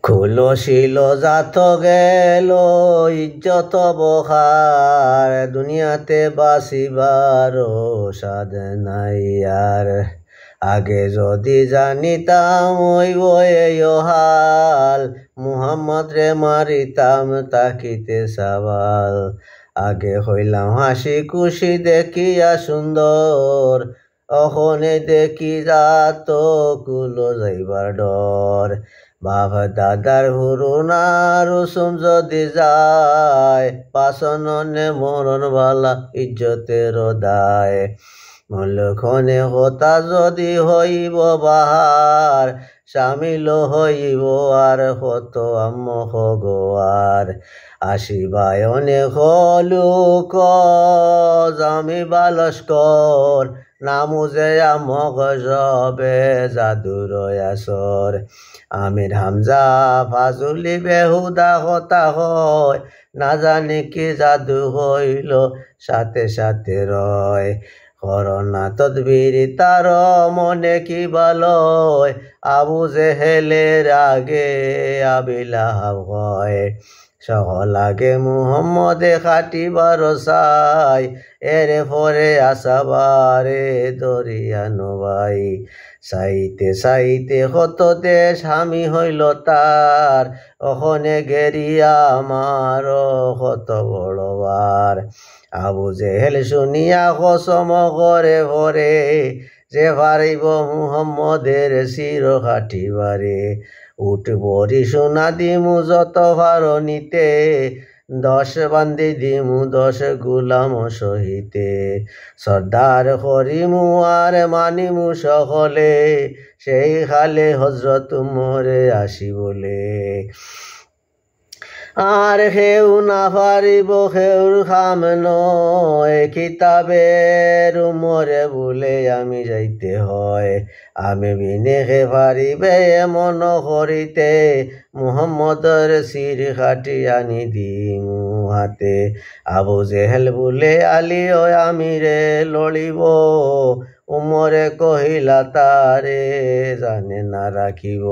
খুলছিল জাত গেল ইজ্জত বখার, দুনিয়াতে বাঁচিবার সাধ নাই আর। আগে যদি জানিতাম ওই হাল, মুহাম্মদ রে মারিতাম তাকিতে সাবাল। আগে হইলাম হাসি খুশি দেখিয়া সুন্দর, অহনে দেখি যাত কুলো যাইবার ডর। বাপ দাদার হুরুনা রুসুম যদি যায়, পাশননে মরণ বালা ইজ্জতের দায়। মূলক্ষণে হতা যদি হইব বাহার, সামিল হইব আর হত আম হগোয়ার। আসিবায় অনেক হলুক জামি বালস্কর, নামুজে আমক সবে জাদুর আসর। আমির হামজা ফাজুলি বেহুদা হতা হয়, না জানি কি জাদু হইল সাথে সাথে রয়। করোনা তদবির তার মনে কি বালয়, আবু জেহেলের আগে আবিলাহাব হয়। সহলাগে মুহাম্মদে খাটিবার সাই, এরে পরে আসাবারে দরিয়ানো ভাই। সাইতে সাইতে কত দেশ হামি হইল তার, ওখানে গেরিয়া আমার কত বড়বার। আবু জেহেল শুনিয়া কসম করে ভরে, যে পারিব মুহাম্মদের শির কাটিবারে। উঠবরি সোনা দিমু যত ভারো নিতে, 10 বান্দি দিমু 10 গুলাম সহিতে। সর্দার করিমু আর মানিমু সকলে, সেই খালে হজরত উমরে আসি বলে। আর হেউ না পারিব হেউর খাম নয়, কিতাবের উমরে বলে আমি যাইতে হয়। আমি বিনে হে পারিবে এমন করিতে, মুহাম্মদর শির খাটি আনি দিমু হাতে। আবু জেহেল বলে আলী ও আমিরে লড়িব, উমরে কহিলা তারে জানে না রাখিব।